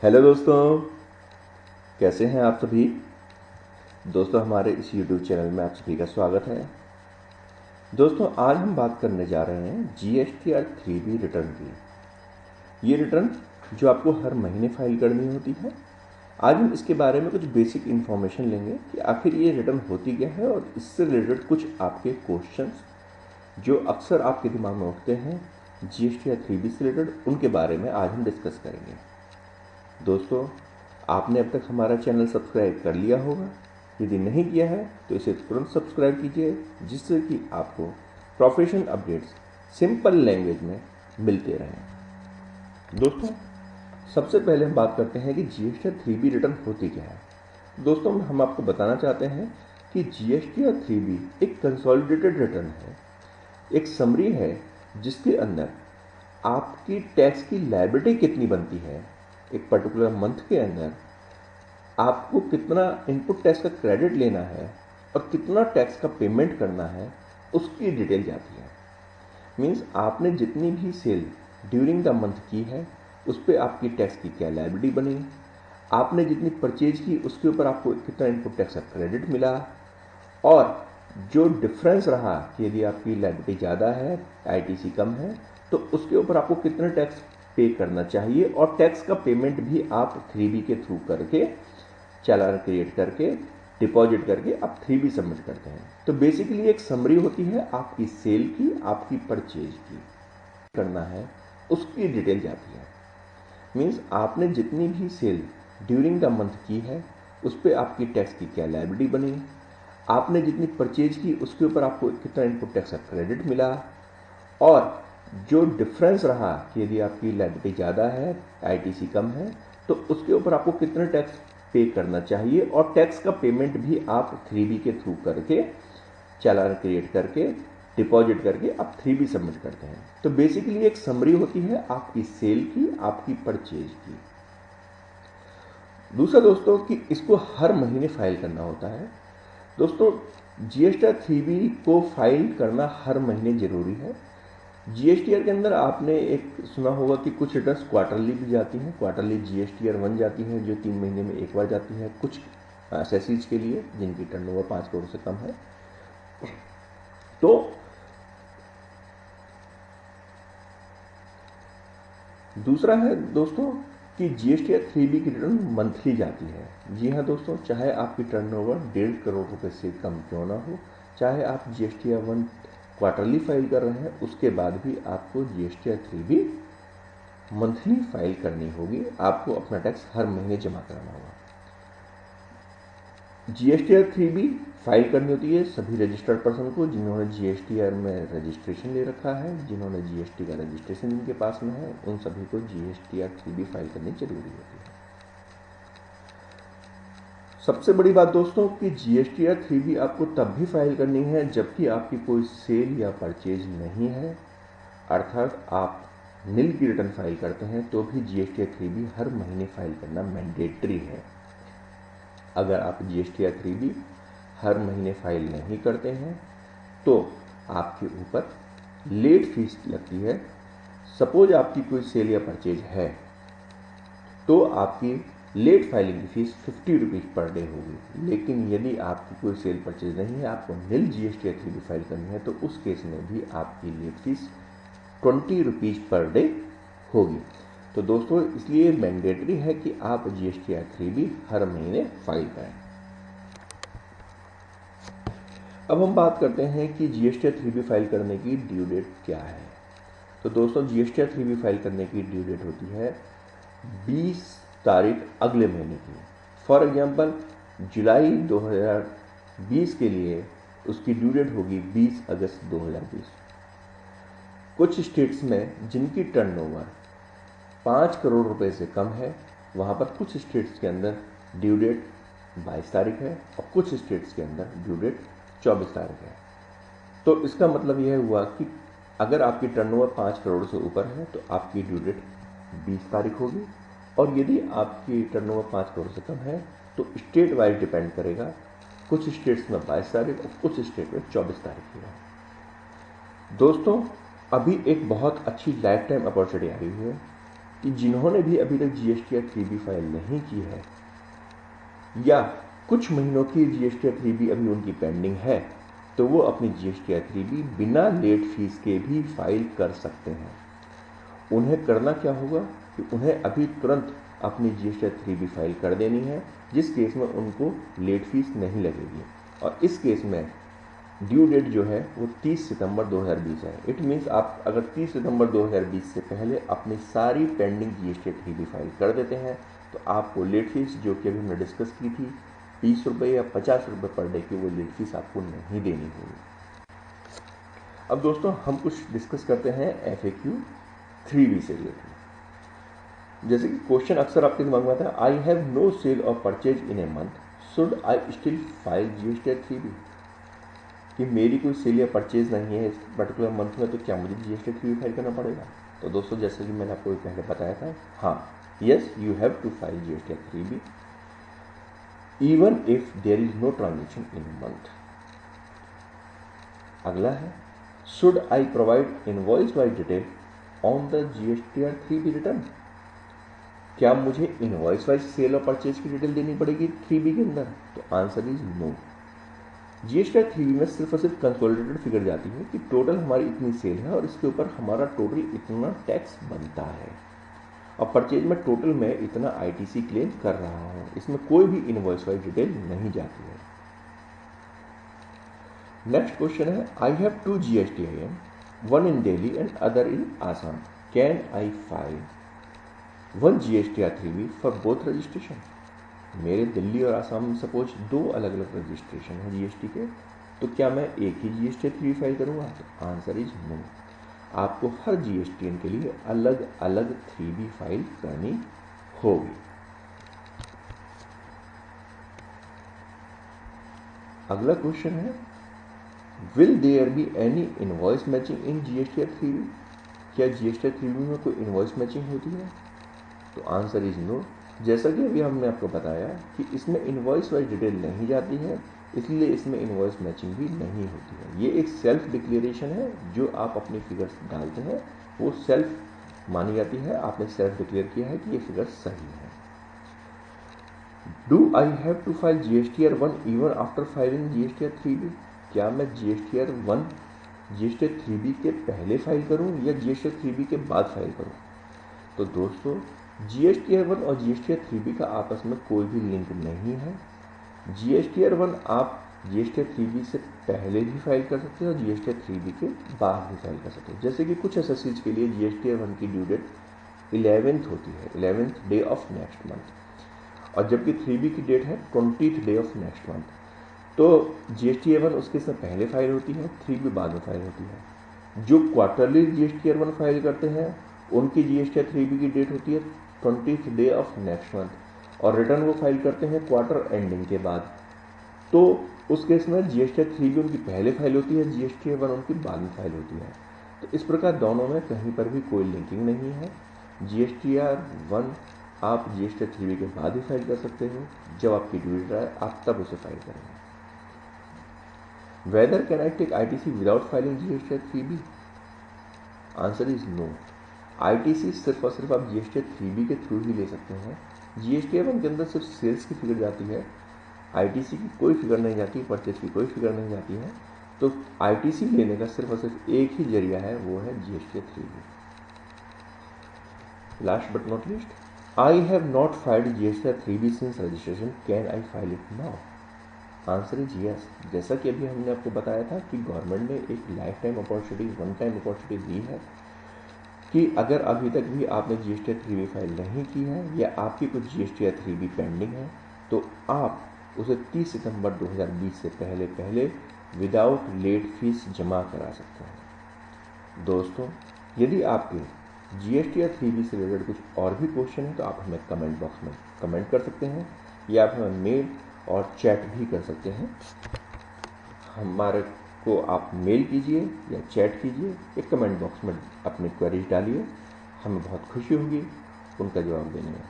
Hello दोस्तों, कैसे हैं आप सभी। दोस्तों, हमारे इस YouTube चैनल में आप सभी का स्वागत है। दोस्तों, आज हम बात करने जा रहे हैं GSTR 3B रिटर्न की। ये रिटर्न जो आपको हर महीने फाइल करनी होती है। आज हम इसके बारे में कुछ बेसिक इन्फॉर्मेशन लेंगे कि आखिर ये रिटर्न होती क्या है और इससे रिलेटेड कुछ आपके क्वेश्चंस जो अक्सर आपके दिमाग में उठते हैं GSTR 3B से रिलेटेड, उनके बारे में आज हम डिस्कस करेंगे। दोस्तों, आपने अब तक हमारा चैनल सब्सक्राइब कर लिया होगा। यदि नहीं किया है तो इसे तुरंत सब्सक्राइब कीजिए, जिससे कि आपको प्रोफेशनल अपडेट्स सिंपल लैंग्वेज में मिलते रहें। दोस्तों, सबसे पहले हम बात करते हैं कि GSTR 3B रिटर्न होती क्या है। दोस्तों, हम आपको बताना चाहते हैं कि GSTR 3B एक कंसोलिडेटेड रिटर्न है, एक समरी है जिसके अंदर आपकी टैक्स की लायबिलिटी कितनी बनती है, एक पर्टिकुलर मंथ के अंदर आपको कितना इनपुट टैक्स का क्रेडिट लेना है और कितना टैक्स का पेमेंट करना है, उसकी डिटेल जाती है। मीन्स आपने जितनी भी सेल ड्यूरिंग द मंथ की है उस पर आपकी टैक्स की क्या लायबिलिटी बनी, आपने जितनी परचेज की उसके ऊपर आपको कितना इनपुट टैक्स का क्रेडिट मिला, और जो डिफरेंस रहा कि यदि आपकी लायबिलिटी ज़्यादा है, ITC कम है, तो उसके ऊपर आपको कितना टैक्स पे करना चाहिए, और टैक्स का पेमेंट भी आप 3B के थ्रू करके चालान क्रिएट करके डिपॉजिट करके आप 3B सबमिट करते हैं। तो बेसिकली एक समरी होती है आपकी सेल की, आपकी परचेज की करना है उसकी डिटेल जाती है। मीन्स आपने जितनी भी सेल ड्यूरिंग द मंथ की है उस पर आपकी टैक्स की क्या लायबिलिटी बनी, आपने जितनी परचेज की उसके ऊपर आपको कितना इनपुट टैक्स का क्रेडिट मिला, और जो डिफरेंस रहा कि यदि आपकी लायबिलिटी ज़्यादा है, ITC कम है, तो उसके ऊपर आपको कितना टैक्स पे करना चाहिए, और टैक्स का पेमेंट भी आप 3B के थ्रू करके चालान क्रिएट करके डिपॉजिट करके आप 3B सबमिट करते हैं। तो बेसिकली एक समरी होती है आपकी सेल की, आपकी परचेज की। दूसरा दोस्तों कि इसको हर महीने फाइल करना होता है। दोस्तों, GSTR 3B को फाइल करना हर महीने ज़रूरी है। GSTR के अंदर आपने एक सुना होगा कि कुछ रिटर्न्स क्वार्टरली भी जाती हैं। क्वार्टरली GSTR 1 जाती है जो 3 महीने में एक बार जाती है, कुछ एसएससीज के लिए जिनकी टर्नओवर 5 करोड़ से कम है। तो दूसरा है दोस्तों कि GSTR 3B की रिटर्न मंथली जाती है। जी हाँ दोस्तों, चाहे आपकी टर्नओवर 1.5 करोड़ रुपए से कम क्यों ना हो, चाहे आप GSTR 1 क्वार्टरली फाइल कर रहे हैं, उसके बाद भी आपको GSTR 3B मंथली फाइल करनी होगी। आपको अपना टैक्स हर महीने जमा कराना होगा। GSTR 3B फाइल करनी होती है सभी रजिस्टर्ड पर्सन को जिन्होंने GSTR में रजिस्ट्रेशन ले रखा है, जिन्होंने GST का रजिस्ट्रेशन जिनके पास में है, उन सभी को GSTR 3B फाइल करनी जरूरी होती है। सबसे बड़ी बात दोस्तों कि GSTR 3B आपको तब भी फाइल करनी है जबकि आपकी कोई सेल या परचेज नहीं है, अर्थात आप नील की रिटर्न फाइल करते हैं तो भी GSTR 3B हर महीने फाइल करना मैंडेटरी है। अगर आप GSTR 3B हर महीने फाइल नहीं करते हैं तो आपके ऊपर लेट फीस लगती है। सपोज आपकी कोई सेल या परचेज है तो आपकी लेट फाइलिंग की फीस 50 रुपीज़ पर डे होगी, लेकिन यदि आपकी कोई सेल परचेज नहीं है, आपको नील GSTR 3B फाइल करनी है, तो उस केस में भी आपकी late fees 20 rupees per day होगी। तो दोस्तों, इसलिए मैंडेटरी है कि आप GSTR 3B हर महीने फाइल करें। अब हम बात करते हैं कि GSTR 3B फाइल करने की ड्यू डेट क्या है। तो दोस्तों, GSTR 3B फाइल करने की ड्यू डेट होती है 20 तारीख अगले महीने की। फॉर एग्जांपल, जुलाई 2020 के लिए उसकी ड्यू डेट होगी 20 अगस्त 2020। कुछ स्टेट्स में जिनकी टर्नओवर 5 करोड़ रुपए से कम है, वहाँ पर कुछ स्टेट्स के अंदर ड्यू डेट 22 तारीख है और कुछ स्टेट्स के अंदर ड्यू डेट 24 तारीख है। तो इसका मतलब यह हुआ कि अगर आपकी टर्नओवर 5 करोड़ से ऊपर है तो आपकी ड्यू डेट 20 तारीख होगी, और यदि आपकी टर्नओवर 5 करोड़ से कम है तो स्टेट वाइज डिपेंड करेगा। कुछ स्टेट्स में 22 तारीख और कुछ स्टेट में 24 तारीख है। दोस्तों, अभी एक बहुत अच्छी लाइफ टाइम अपॉर्चुनिटी आई हुई है कि जिन्होंने भी अभी तक GSTR 3B फाइल नहीं की है या कुछ महीनों की GSTR 3B अभी उनकी पेंडिंग है, तो वो अपनी GSTR 3B बिना लेट फीस के भी फाइल कर सकते हैं। उन्हें करना क्या होगा कि उन्हें अभी तुरंत अपनी GSTR 3B फाइल कर देनी है, जिस केस में उनको लेट फीस नहीं लगेगी। और इस केस में ड्यू डेट जो है वो 30 सितंबर 2020 है। इट मीन्स आप अगर 30 सितंबर 2020 से पहले अपनी सारी पेंडिंग GSTR 3B फाइल कर देते हैं तो आपको लेट फीस, जो कि अभी हमने डिस्कस की थी, 30 रुपये या 50 रुपये पर डे की, वो लेट फीस आपको नहीं देनी होगी। अब दोस्तों हम कुछ डिस्कस करते हैं FAQ 3B से रिलेटेड। जैसे कि क्वेश्चन अक्सर आपके दिमाग में आता है, आई हैव नो सेल और purchase in a month, should I still file GSTR 3B? कि मेरी कोई सेल या परचेज नहीं है इस पर्टिकुलर मंथ में, तो क्या मुझे GSTR 3B फाइल करना पड़ेगा? तो दोस्तों जैसे कि मैंने आपको पहले बताया था, हाँ, yes, you have to file GSTR 3B even if there is no transaction in month. अगला है, should I provide invoice wise detail on the GSTR 3B return? क्या मुझे इनवॉइस वाइज सेल और परचेज की डिटेल देनी पड़ेगी 3B के अंदर? तो answer is no. GSTR 3B में सिर्फ और सिर्फ कंसोलिडेटेड फिगर जाती है कि टोटल हमारी इतनी सेल है और इसके ऊपर हमारा टोटल इतना टैक्स बनता है, और परचेज में टोटल में इतना ITC क्लेम कर रहा हूँ। इसमें कोई भी इनवॉइस वाइज डिटेल नहीं जाती है। नेक्स्ट क्वेश्चन है, I have 2 GSTIN, one in Delhi and other in Assam, can I file 1 GSTR 3B for both registration? मेरे दिल्ली और आसाम में सपोज 2 अलग अलग रजिस्ट्रेशन है GST के, तो क्या मैं एक ही GSTR 3B फाइल करूँगा? तो आंसर इज नो। आपको हर GSTN के लिए अलग अलग 3B फाइल करनी होगी। अगला क्वेश्चन है, will there be any invoice matching in GSTR 3B? क्या GSTR 3B में कोई इनवॉइस मैचिंग होती है? तो आंसर इज नो। जैसा कि अभी हमने आपको बताया कि इसमें इनवॉइस वाइज डिटेल नहीं जाती है, इसलिए इसमें इनवॉइस मैचिंग भी नहीं होती है। ये एक सेल्फ डिक्लेरेशन है, जो आप अपनी फिगर्स डालते हैं वो सेल्फ मानी जाती है। आपने सेल्फ डिक्लेयर किया है कि ये फिगर सही है। Do I have to file GSTR 1 even after filing GSTR 3B? क्या मैं GSTR 1 GSTR 3B के पहले फाइल करूं या GSTR 3B के बाद फाइल करूं? तो दोस्तों GSTR 1 और GSTR 3B का आपस में कोई भी लिंक नहीं है। GSTR 1 आप GSTR 3B से पहले भी फाइल कर सकते हो और GSTR 3B के बाद भी फाइल कर सकते हो। जैसे कि कुछ एसएससीज के लिए GSTR 1 की ड्यू डेट 11th होती है, 11th day of next month, और जबकि 3B की डेट है 20th day of next month. तो GSTR 1 उसके से पहले फाइल होती है, 3B बाद में फाइल होती है। जो क्वार्टरली GSTR 1 फाइल करते हैं उनकी GSTR 3B की डेट होती है 20th day of next month, और रिटर्न वो फाइल करते हैं क्वार्टर एंडिंग के बाद। तो उस केस में GSTR 3B उनकी पहले फाइल होती है, GSTR 1 उनकी बाद में फाइल होती है। तो इस प्रकार दोनों में कहीं पर भी कोई लिंकिंग नहीं है। GSTR 1 आप GSTR 3B के बाद ही फाइल कर सकते हो, जब आपकी ड्यू डेट आए आप तब उसे फाइल करेंगे। Whether can I take ITC without filing GSTR 3B? Answer is no. ITC सिर्फ और सिर्फ आप GSTR 3B के थ्रू ही ले सकते हैं। GSTR 1 के अंदर सिर्फ सेल्स की फिगर जाती है, ITC की कोई फिगर नहीं जाती, परचेज की कोई फिगर नहीं जाती है। तो ITC लेने का सिर्फ और सिर्फ एक ही जरिया है, वो है GSTR 3B। Last but not least, I have not filed GSTR 3B since registration, can I file it now? Answer is yes. जैसा कि अभी हमने आपको बताया था कि गवर्नमेंट ने एक life time opportunity, one time opportunity दी है कि अगर अभी तक भी आपने GSTR 3B फाइल नहीं की है या आपकी कुछ GSTR 3B पेंडिंग है, तो आप उसे 30 सितंबर 2020 से पहले पहले विदाउट लेट फीस जमा करा सकते हैं। दोस्तों यदि आपके GSTR 3B से रिलेटेड कुछ और भी क्वेश्चन है तो आप हमें कमेंट बॉक्स में कमेंट कर सकते हैं, या आप हमें मेल और चैट भी कर सकते हैं। हमारे को आप मेल कीजिए या चैट कीजिए या कमेंट बॉक्स में अपनी क्वेरीज डालिए, हमें बहुत खुशी होगी उनका जवाब देने में।